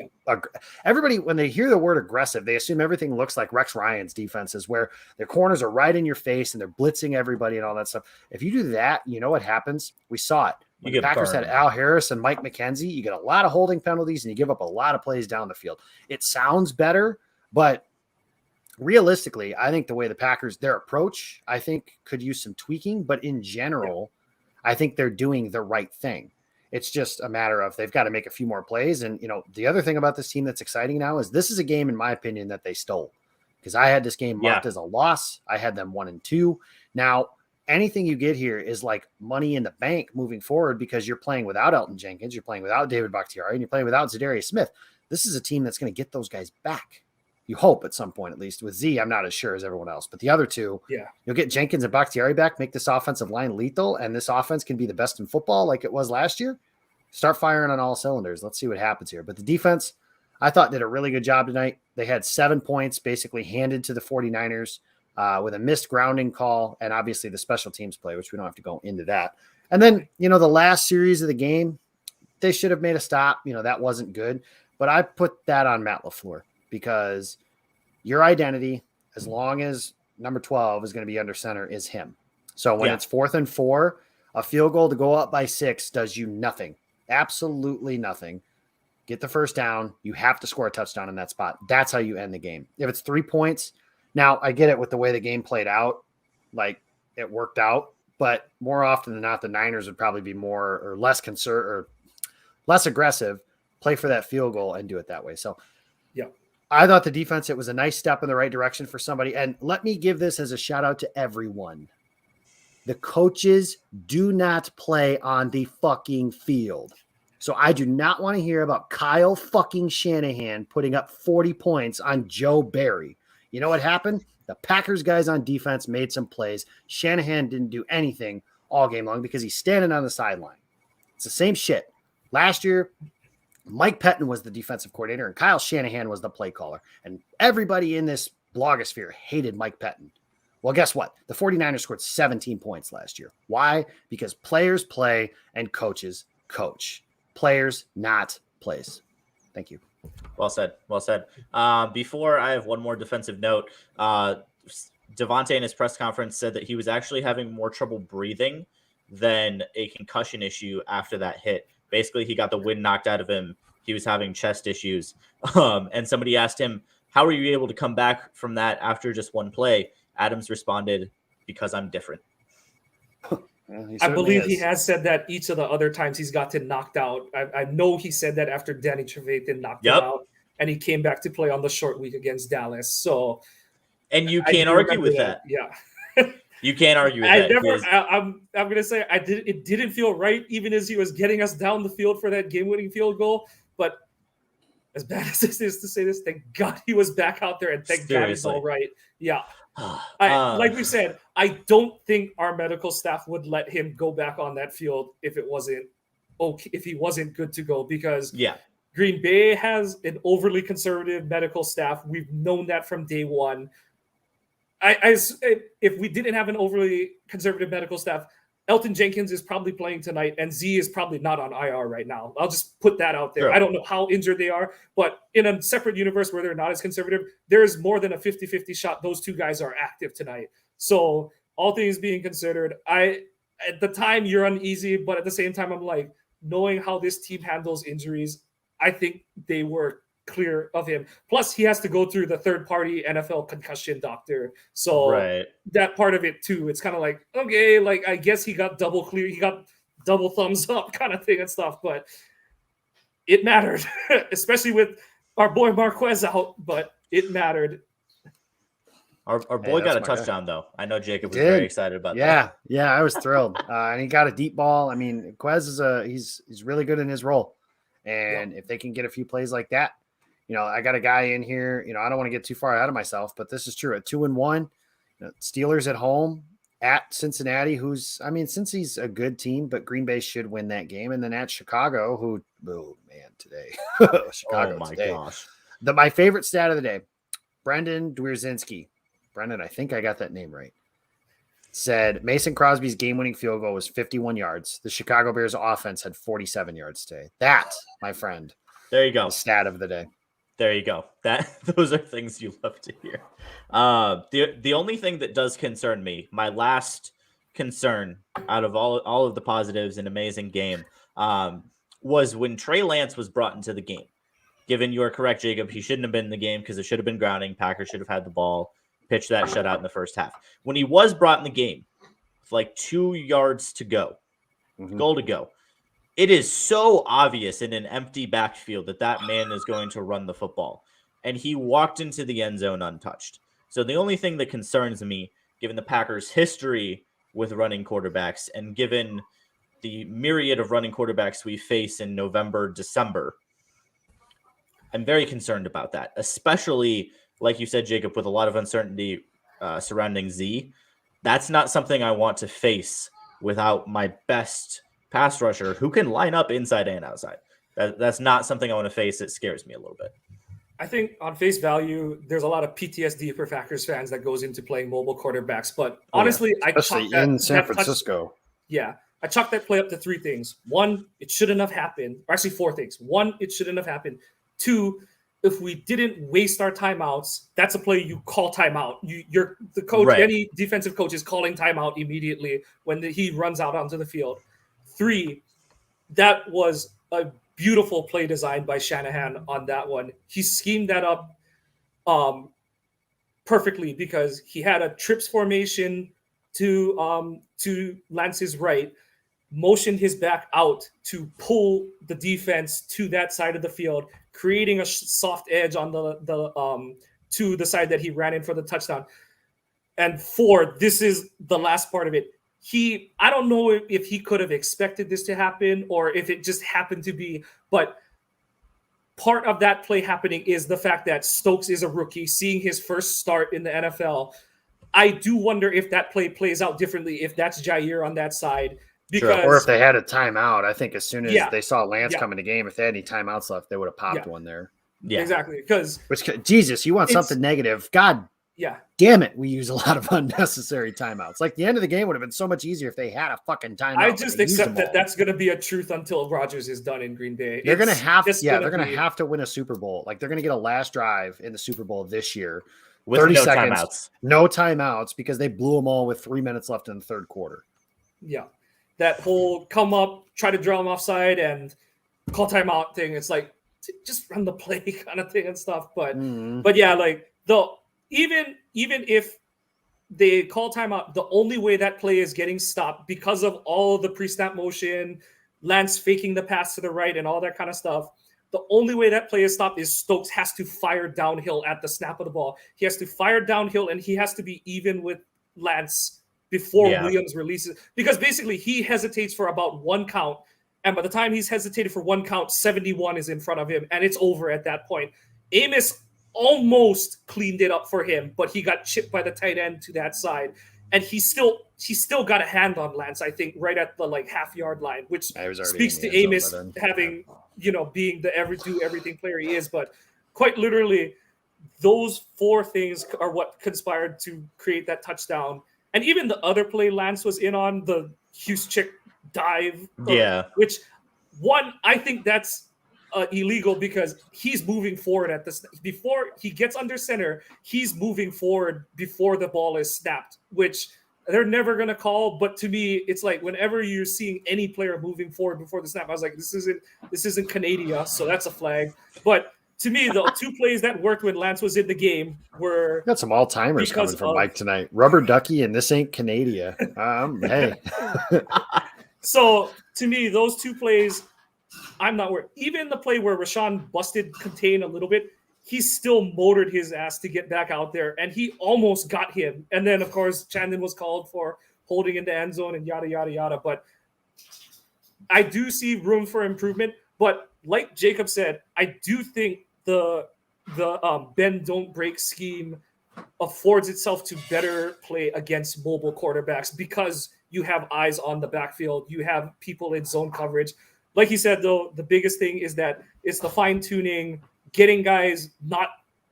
Everybody, when they hear the word aggressive, they assume everything looks like Rex Ryan's defenses, where their corners are right in your face and they're blitzing everybody and all that stuff. If you do that, you know what happens? We saw it. When the Packers had Al Harris and Mike McKenzie, you get a lot of holding penalties and you give up a lot of plays down the field. It sounds better, but realistically, I think the way the Packers, their approach, I think could use some tweaking, but in general, I think they're doing the right thing. It's just a matter of they've got to make a few more plays. And, you know, the other thing about this team that's exciting now is this is a game, in my opinion, that they stole, because I had this game marked as a loss. I had them 1-2. Now, anything you get here is like money in the bank moving forward, because you're playing without Elton Jenkins, you're playing without David Bakhtiari, and you're playing without Zadarius Smith. This is a team that's going to get those guys back. You hope at some point, at least. With Z, I'm not as sure as everyone else, but the other two, you'll get Jenkins and Bakhtiari back, make this offensive line lethal, and this offense can be the best in football like it was last year. Start firing on all cylinders. Let's see what happens here. But the defense, I thought, did a really good job tonight. They had 7 points basically handed to the 49ers with a missed grounding call, and obviously the special teams play, which we don't have to go into that. And then, you know, the last series of the game, they should have made a stop. You know, that wasn't good. But I put that on Matt LaFleur, because your identity, as long as number 12 is going to be under center, is him. So when it's 4th and 4, a field goal to go up by 6 does you nothing. Absolutely nothing. Get the first down. You have to score a touchdown in that spot. That's how you end the game. If it's 3 points, now I get it with the way the game played out, like it worked out, but more often than not, the Niners would probably be more or less concerned or less aggressive, play for that field goal and do it that way. So I thought the defense, it was a nice step in the right direction for somebody. And let me give this as a shout out to everyone. The coaches do not play on the fucking field. So I do not want to hear about Kyle fucking Shanahan putting up 40 points on Joe Barry. You know what happened? The Packers guys on defense made some plays. Shanahan didn't do anything all game long because he's standing on the sideline. It's the same shit. Last year, Mike Pettin was the defensive coordinator and Kyle Shanahan was the play caller. And everybody in this blogosphere hated Mike Pettin. Well, guess what? The 49ers scored 17 points last year. Why? Because players play and coaches coach. Players, not plays. Thank you. Well said. Well said. Before I have one more defensive note, Devontae in his press conference said that he was actually having more trouble breathing than a concussion issue after that hit. Basically, he got the wind knocked out of him. He was having chest issues. And somebody asked him, how were you able to come back from that after just one play? Adams responded, because I'm different. Well, I believe he has said that each of the other times he's gotten knocked out. I know he said that after Danny Trevathan knocked him out, and he came back to play on the short week against Dallas. So, and you can't argue with that. Yeah. You can't argue with that. I'm going to say it didn't feel right, even as he was getting us down the field for that game-winning field goal. But as bad as this is to say this, thank God he was back out there, and thank God he's all right. Yeah. Like we said, I don't think our medical staff would let him go back on that field if it wasn't okay, if he wasn't good to go, because Green Bay has an overly conservative medical staff. We've known that from day one. If we didn't have an overly conservative medical staff, Elton Jenkins is probably playing tonight, and Z is probably not on IR right now. I'll just put that out there. Sure. I don't know how injured they are, but in a separate universe where they're not as conservative, there's more than a 50-50 shot those two guys are active tonight. So all things being considered, at the time you're uneasy, but at the same time, I'm like, knowing how this team handles injuries, I think they were clear of him. Plus, he has to go through the third-party NFL concussion doctor. So that part of it too, it's kind of like, okay, like I guess he got double clear, he got double thumbs up kind of thing and stuff, but it mattered, especially with our boy Marquez out, but it mattered. Our boy got a that's my guy. touchdown, though. I know Jacob was He did. very excited about that. Yeah, I was thrilled. And he got a deep ball. I mean, Quez is he's really good in his role. And if they can get a few plays like that, I got a guy in here, I don't want to get too far ahead of myself, but this is true. At 2-1, Steelers at home at Cincinnati, since he's a good team, but Green Bay should win that game. And then at Chicago, today. Chicago Oh my today. gosh. My favorite stat of the day, Brendan Dwierzinski. Brendan, I think I got that name right. Said Mason Crosby's game-winning field goal was 51 yards. The Chicago Bears offense had 47 yards today. That, my friend, there you go. The stat of the day. There you go. Those are things you love to hear. The only thing that does concern me, my last concern out of all of the positives, an amazing game, was when Trey Lance was brought into the game. Given you are correct, Jacob, he shouldn't have been in the game because it should have been grounding. Packers should have had the ball, pitched that shutout in the first half. When he was brought in the game, with like 2 yards to go, goal to go, it is so obvious in an empty backfield that man is going to run the football. And he walked into the end zone untouched. So the only thing that concerns me, given the Packers' history with running quarterbacks and given the myriad of running quarterbacks we face in November, December, I'm very concerned about that, especially, like you said, Jacob, with a lot of uncertainty surrounding Z. That's not something I want to face without my best pass rusher who can line up inside and outside. That's not something I want to face. It scares me a little bit. I think on face value, there's a lot of PTSD for Packers fans that goes into playing mobile quarterbacks. But honestly, especially in San Francisco. I chalk that play up to 3 things. 1, it shouldn't have happened. Or actually 4 things. 1, it shouldn't have happened. 2, if we didn't waste our timeouts, that's a play you call timeout. You're the coach, right. Any defensive coach is calling timeout immediately when he runs out onto the field. 3, that was a beautiful play design by Shanahan on that one. He schemed that up perfectly because he had a trips formation to Lance's right, motioned his back out to pull the defense to that side of the field, creating a soft edge on the to the side that he ran in for the touchdown. And 4, this is the last part of it. I don't know if he could have expected this to happen or if it just happened to be, but part of that play happening is the fact that Stokes is a rookie, seeing his first start in the NFL. I do wonder if that play plays out differently, if that's Jair on that side. Because, or if they had a timeout. I think as soon as they saw Lance come in the game, if they had any timeouts left, they would have popped one there. Yeah, exactly. Jesus, you want something negative. God damn it, we use a lot of unnecessary timeouts. Like the end of the game would have been so much easier if they had a fucking timeout. I just accept that that's going to be a truth until Rodgers is done in Green Bay. They're going to have have to win a Super Bowl. Like they're going to get a last drive in the Super Bowl this year. With 30 no seconds, timeouts. No timeouts because they blew them all with 3 minutes left in the third quarter. Yeah. That whole come up, try to draw them offside and call timeout thing. It's like, just run the play kind of thing and stuff. But yeah, like even if they call timeout, the only way that play is getting stopped because of all the pre-snap motion, Lance faking the pass to the right and all that kind of stuff. The only way that play is stopped is Stokes has to fire downhill at the snap of the ball. He has to fire downhill and he has to be even with Lance before Williams releases. Because basically he hesitates for about 1 count. And by the time he's hesitated for 1 count, 71 is in front of him. And it's over at that point. Amos almost cleaned it up for him, but he got chipped by the tight end to that side. And he still got a hand on Lance, I think, right at the half-yard line, which speaks to Amos having, being the everything player he is. But quite literally, those 4 things are what conspired to create that touchdown. And even the other play Lance was in on, the Hugh's-Chick dive. Which, I think that's illegal because he's moving forward at this. Before he gets under center, he's moving forward before the ball is snapped, which they're never going to call. But to me, it's like whenever you're seeing any player moving forward before the snap, I was like, this isn't Canada, so that's a flag. But to me, the 2 plays that worked when Lance was in the game were got some all-timers coming from Mike tonight. Rubber Ducky and This Ain't Canada. Hey. So to me, those 2 plays, I'm not worried. Even the play where Rashawn busted contain a little bit, he still motored his ass to get back out there, and he almost got him. And then, of course, Chandon was called for holding in the end zone and yada, yada, yada. But I do see room for improvement. But like Jacob said, I do think the bend don't break scheme affords itself to better play against mobile quarterbacks because you have eyes on the backfield, you have people in zone coverage. Like he said, though, the biggest thing is that it's the fine tuning, getting guys not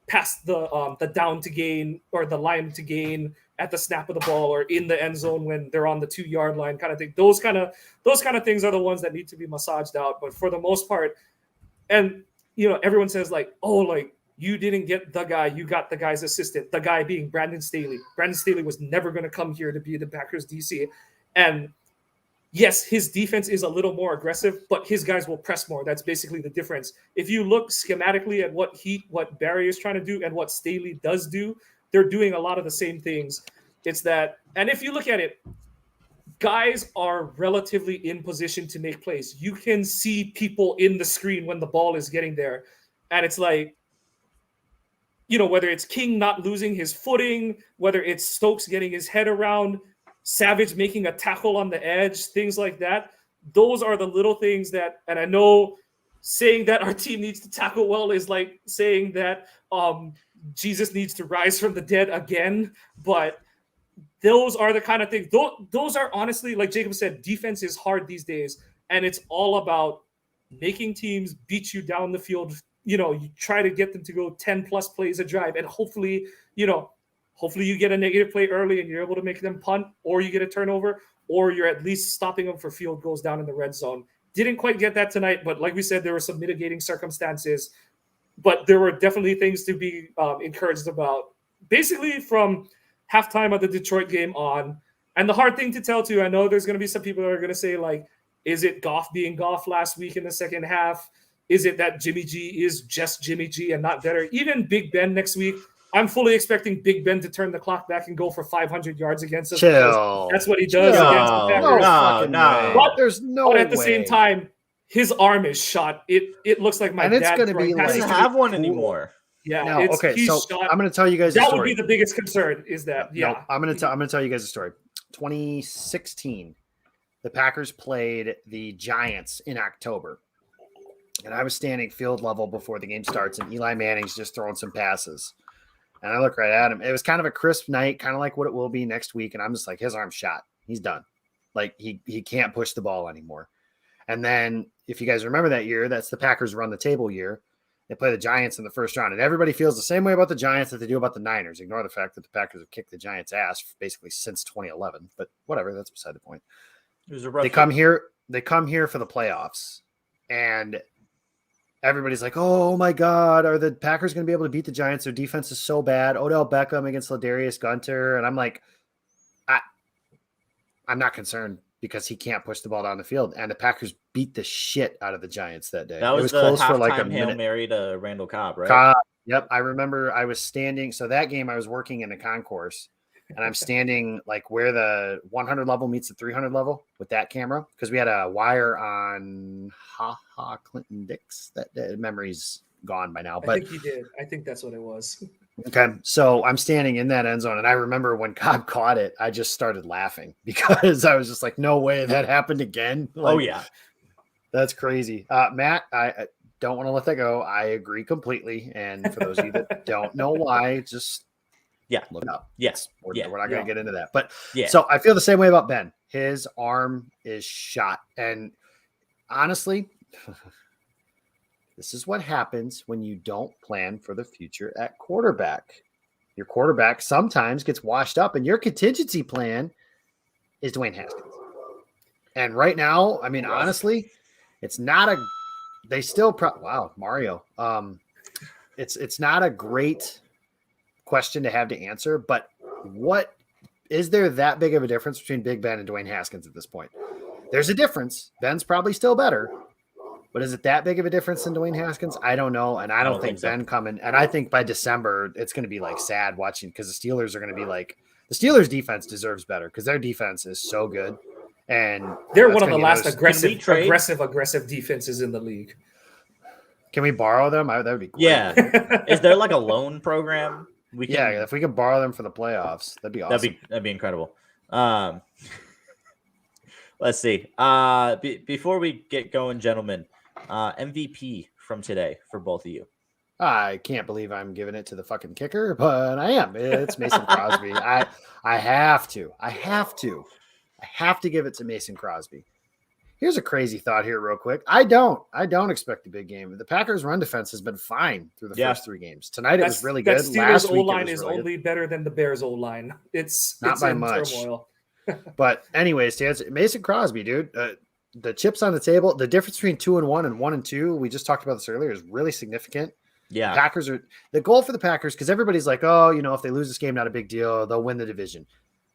past the down to gain or the line to gain at the snap of the ball or in the end zone when they're on the 2-yard line, kind of thing. Those kind of things are the ones that need to be massaged out. But for the most part, and everyone says like, oh, like you didn't get the guy, you got the guy's assistant. The guy being Brandon Staley. Brandon Staley was never going to come here to be the Packers DC, and yes, his defense is a little more aggressive, but his guys will press more. That's basically the difference. If you look schematically at what Barry is trying to do and what Staley does do, they're doing a lot of the same things. It's that, and if you look at it, guys are relatively in position to make plays. You can see people in the screen when the ball is getting there. And it's like, whether it's King not losing his footing, whether it's Stokes getting his head around, Savage making a tackle on the edge, things like that. Those are the little things that, and I know saying that our team needs to tackle well is like saying that Jesus needs to rise from the dead again. But those are the kind of things. Those are honestly, like Jacob said, defense is hard these days. And it's all about making teams beat you down the field. You try to get them to go 10 plus plays a drive. And hopefully you get a negative play early and you're able to make them punt, or you get a turnover, or you're at least stopping them for field goals down in the red zone. Didn't quite get that tonight, but like we said, there were some mitigating circumstances. But there were definitely things to be encouraged about. Basically, from halftime of the Detroit game on, and the hard thing to tell too, I know there's going to be some people that are going to say, like, is it Goff being Goff last week in the second half? Is it that Jimmy G is just Jimmy G and not better? Even Big Ben next week, I'm fully expecting Big Ben to turn the clock back and go for 500 yards against us. Chill. That's what he does against the Packers. No. But there's no way. But at the same time, his arm is shot. It looks like my and it's dad going to be He doesn't like have one anymore. Yeah. no, okay. He's So shot. I'm going to tell you guys a That story. would be the biggest concern. Is that No, I'm going to tell you guys a story. 2016, the Packers played the Giants in October, and I was standing field level before the game starts, and Eli Manning's just throwing some passes. And I look right at him. It was kind of a crisp night, kind of like what it will be next week. And I'm just like, his arm's shot. He's done. Like he can't push the ball anymore. And then if you guys remember that year, that's the Packers run the table year. They play the Giants in the first round. And everybody feels the same way about the Giants that they do about the Niners. Ignore the fact that the Packers have kicked the Giants' ass basically since 2011. But whatever, that's beside the point. It was a rough They come here for the playoffs. And everybody's like, oh my God, are the Packers going to be able to beat the Giants? Their defense is so bad. Odell Beckham against Ladarius Gunter. And I'm like, I'm not concerned because he can't push the ball down the field. And the Packers beat the shit out of the Giants that day. That was, it was the close for halftime like a Hail minute. Mary to Randall Cobb, right? Cobb, yep. I remember I was standing. So that game I was working in the concourse. And I'm standing like where the 100 level meets the 300 level with that camera because we had a wire on Clinton Dix. That memory's gone by now. But I think he did. I think that's what it was. Okay, so I'm standing in that end zone, and I remember when Cobb caught it, I just started laughing because I was just like, "No way that happened again!" Like, oh yeah, that's crazy. Matt, I don't want to let that go. I agree completely. And for those of you that don't know why, just look up. Yes, we're not going to get into that. But yeah, so I feel the same way about Ben. His arm is shot, and honestly. This is what happens when you don't plan for the future at quarterback. Your quarterback sometimes gets washed up, and your contingency plan is Dwayne Haskins. And right now, I mean, honestly, it's not a. They still wow, Mario. It's not a great question to have to answer, but what is there that big of a difference between Big Ben and Dwayne Haskins at this point? There's a difference. Ben's probably still better. But is it that big of a difference in Dwayne Haskins? I don't know. And I don't think so. Ben coming. And I think by December, it's going to be like sad watching because the Steelers are going to be like the Steelers defense deserves better because their defense is so good. And they're one of the last aggressive defenses in the league. Can we borrow them? That would be great. Yeah. Is there like a loan program? If we could borrow them for the playoffs, that'd be awesome. That'd be incredible. Let's see. Before we get going, gentlemen, MVP from today for both of you. I can't believe I'm giving it to the fucking kicker, but I am. It's Mason Crosby. I have to. I have to give it to Mason Crosby. Here's a crazy thought here real quick. I don't expect a big game. The Packers' run defense has been fine through the first 3 games. Tonight it was really good. Steelers' O-line is really only better than the Bears' O-line. It's by much. Turmoil. But anyways, to answer, Mason Crosby, dude, the chips on the table, the difference between 2-1 and 1-2, we just talked about this earlier, is really significant. Yeah. Packers are the goal for the Packers, because everybody's like, oh, if they lose this game, not a big deal. They'll win the division.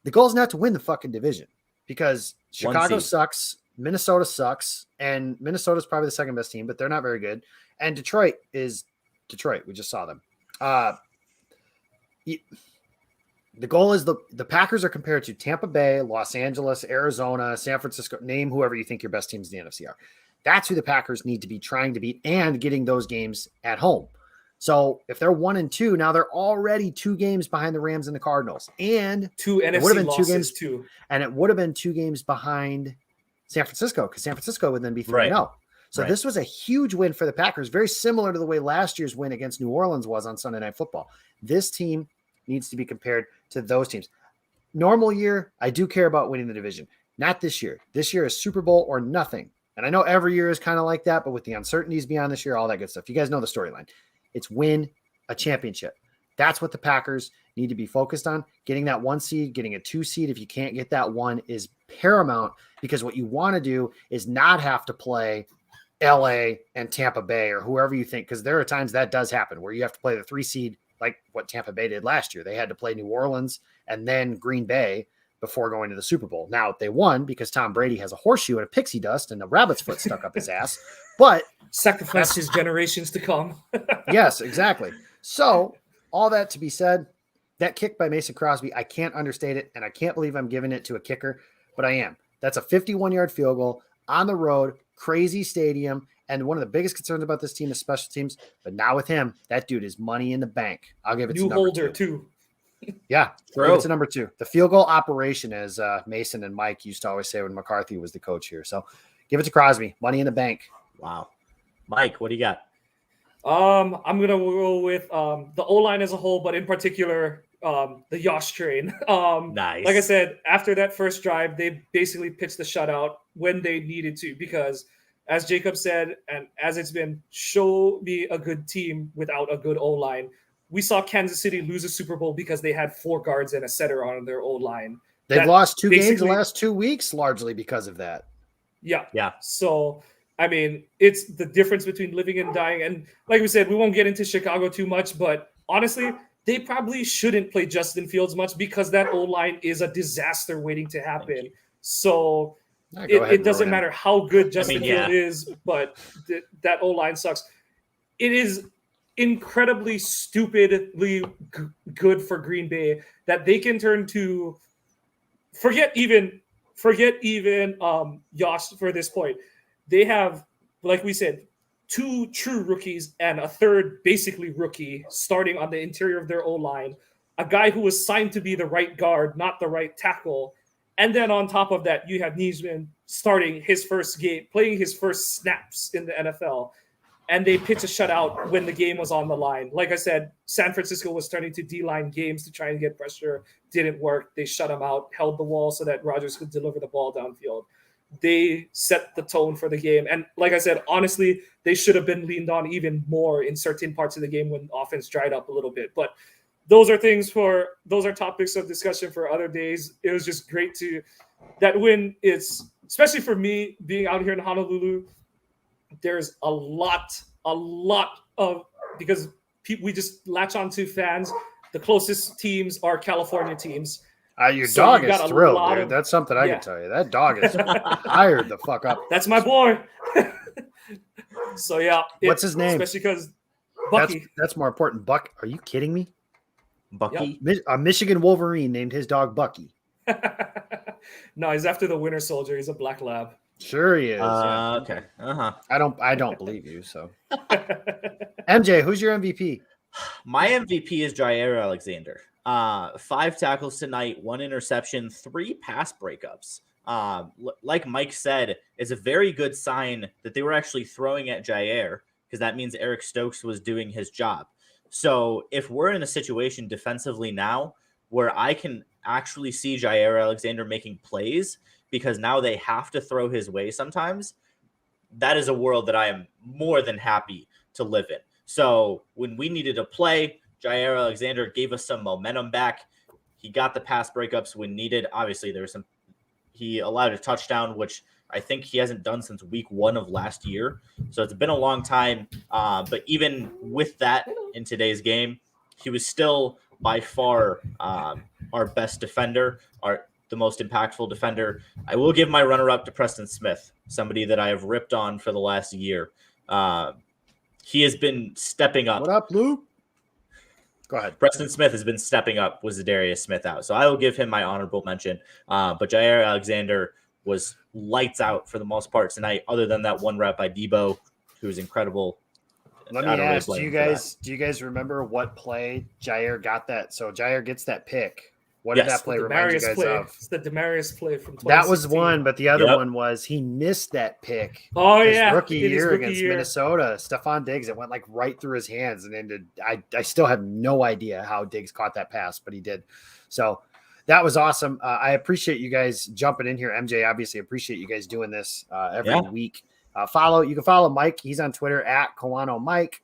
The goal is not to win the fucking division, because Chicago sucks, Minnesota sucks, and Minnesota's probably the second best team, but they're not very good. And Detroit is Detroit. We just saw them. The goal is the Packers are compared to Tampa Bay, Los Angeles, Arizona, San Francisco, name whoever you think your best teams in the NFC are. That's who the Packers need to be trying to beat and getting those games at home. So if they're 1-2, now they're already 2 games behind the Rams and the Cardinals, and 2 NFC losses too. And it would have been 2 games behind San Francisco, because San Francisco would then be 3-0. So this was a huge win for the Packers, very similar to the way last year's win against New Orleans was on Sunday Night Football. This team needs to be compared to those teams. Normal year, I do care about winning the division. Not this year. This year is Super Bowl or nothing. And I know every year is kind of like that, but with the uncertainties beyond this year, all that good stuff. You guys know the storyline. It's win a championship. That's what the Packers need to be focused on. Getting that 1 seed, getting a 2 seed, if you can't get that 1, is paramount, because what you want to do is not have to play LA and Tampa Bay or whoever you think, because there are times that does happen where you have to play the 3 seed, like what Tampa Bay did last year. They had to play New Orleans and then Green Bay before going to the Super Bowl. Now they won because Tom Brady has a horseshoe and a pixie dust and a rabbit's foot stuck up his ass, but sacrifice his generations to come. Yes, exactly. So all that to be said, that kick by Mason Crosby, I can't understate it, and I can't believe I'm giving it to a kicker, but I am. That's a 51-yard field goal on the road, crazy stadium, and one of the biggest concerns about this team is special teams, but now with him, that dude is money in the bank. I'll give it to number 2. Holder too. Yeah, give it to number 2. The field goal operation, as Mason and Mike used to always say when McCarthy was the coach here. So give it to Crosby, money in the bank. Wow. Mike, what do you got? I'm gonna go with the O-line as a whole, but in particular, the Yosh train. Nice. Like I said, after that first drive, they basically pitched the shutout when they needed to, because as Jacob said, and as it's been, show me a good team without a good O-line. We saw Kansas City lose a Super Bowl because they had 4 guards and a setter on their O-line. They've lost 2 games the last 2 weeks, largely because of that. Yeah. So, I mean, it's the difference between living and dying. And like we said, we won't get into Chicago too much, but honestly, they probably shouldn't play Justin Fields much because that O-line is a disaster waiting to happen. So it doesn't matter how good Justin Fields is, but that O-line sucks. It is incredibly stupidly good for Green Bay that they can turn to forget even Yosh for this point. They have, like we said, 2 true rookies and a third basically rookie starting on the interior of their O-line, a guy who was signed to be the right guard, not the right tackle. And then on top of that, you have Niesman starting his first game, playing his first snaps in the NFL. And they pitched a shutout when the game was on the line. Like I said, San Francisco was starting to D-line games to try and get pressure. Didn't work. They shut him out, held the wall so that Rodgers could deliver the ball downfield. They set the tone for the game. And like I said, honestly, they should have been leaned on even more in certain parts of the game when offense dried up a little bit. But those are topics of discussion for other days. It was just great that win. It's, especially for me being out here in Honolulu, there's a lot of, because we just latch on to fans. The closest teams are California teams. Your dog is thrilled, dude. That's something I can tell you. That dog is fired the fuck up. That's my boy. So yeah. What's his name? Especially because Bucky. That's more important. Buck. Are you kidding me? Bucky? Yep. A Michigan Wolverine named his dog Bucky. No, he's after the Winter Soldier. He's a black lab. Sure he is. Yeah. Okay. Uh-huh. I don't believe you. So, MJ, who's your MVP? My MVP is Jair Alexander. 5 tackles tonight, 1 interception, 3 pass breakups. Like Mike said, it's a very good sign that they were actually throwing at Jair, because that means Eric Stokes was doing his job. So if we're in a situation defensively now where I can actually see Jair Alexander making plays because now they have to throw his way sometimes, that is a world that I am more than happy to live in. So when we needed a play, Jair Alexander gave us some momentum back. He got the pass breakups when needed. Obviously, he allowed a touchdown, which I think he hasn't done since week 1 of last year. So it's been a long time. But even with that in today's game, he was still by far our best defender, the most impactful defender. I will give my runner-up to Preston Smith, somebody that I have ripped on for the last year. He has been stepping up. What up, Luke? Go ahead. Preston Smith has been stepping up with Zadarius Smith out. So I will give him my honorable mention. But Jair Alexander was lights out for the most part tonight, other than that 1 rep by Debo, who's incredible. Let me ask, do you guys remember what play Jair got that? So Jair gets that pick. What did that play remind you guys of? It's the Demarius play from 2016. That was one, but the other one was he missed that pick. Oh, his yeah. rookie year against Minnesota. Stephon Diggs, it went like right through his hands and ended. I still have no idea how Diggs caught that pass, but he did. So that was awesome. I appreciate you guys jumping in here. MJ, obviously appreciate you guys doing this every week. You can follow Mike. He's on Twitter at Kawano Mike.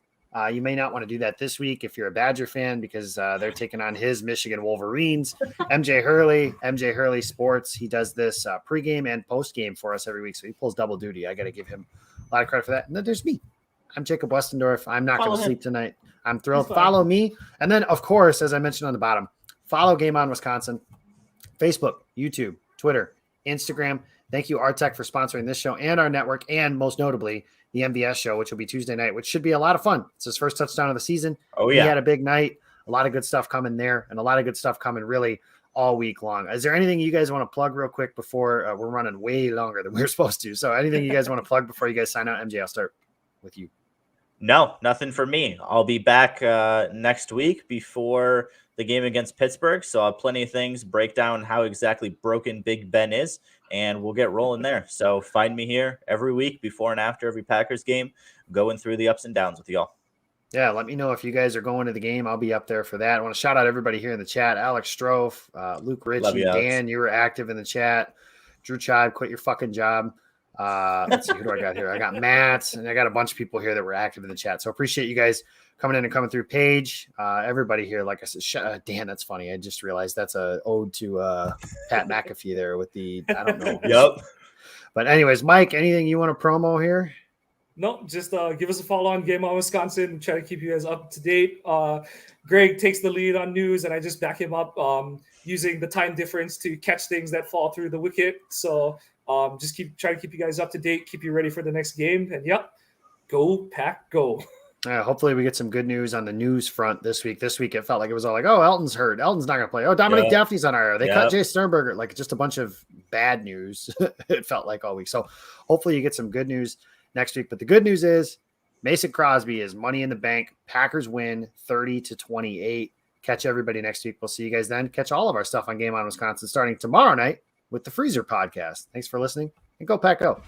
You may not want to do that this week if you're a Badger fan because they're taking on his Michigan Wolverines. MJ Hurley Sports. He does this pregame and postgame for us every week, so he pulls double duty. I got to give him a lot of credit for that. And then there's me. I'm Jacob Westendorf. I'm not going to sleep tonight. I'm thrilled. Follow me. And then, of course, as I mentioned on the bottom, follow Game On Wisconsin, Facebook, YouTube, Twitter, Instagram. Thank you, Artec, for sponsoring this show and our network, and most notably, the MVS show, which will be Tuesday night, which should be a lot of fun. It's his first touchdown of the season. Oh, yeah. He had a big night. A lot of good stuff coming there, and a lot of good stuff coming really all week long. Is there anything you guys want to plug real quick before we're running way longer than we're supposed to? So anything you guys want to plug before you guys sign out? MJ, I'll start with you. No, nothing for me. I'll be back next week before the game against Pittsburgh. So I'll have plenty of things, break down how exactly broken Big Ben is, and we'll get rolling there. So find me here every week before and after every Packers game, going through the ups and downs with y'all. Yeah, let me know if you guys are going to the game. I'll be up there for that. I want to shout out everybody here in the chat. Alex Strofe, Luke Ritchie, Dan, you were active in the chat. Drew Chive, quit your fucking job. Let's see, who do I got here? I got Matt, and I got a bunch of people here that were active in the chat. So appreciate you guys coming in and coming through. Paige, everybody here. Like I said, Dan, that's funny. I just realized that's a ode to Pat McAfee there with the, I don't know. Yep. But anyways, Mike, anything you want to promo here? No, just give us a follow on Game On Wisconsin. Try to keep you guys up to date. Greg takes the lead on news, and I just back him up using the time difference to catch things that fall through the wicket. So just try to keep you guys up to date, keep you ready for the next game. And go Pack, go. Hopefully we get some good news on the news front this week. This week it felt like it was all like, oh, Elton's hurt. Elton's not going to play. Oh, Dominic Gaffney's on IR. They cut Jay Sternberger. Like just a bunch of bad news. It felt like all week. So hopefully you get some good news next week. But the good news is Mason Crosby is money in the bank. Packers win 30-28. Catch everybody next week. We'll see you guys then. Catch all of our stuff on Game On Wisconsin starting tomorrow night with the Freezer podcast. Thanks for listening, and go Pack, go.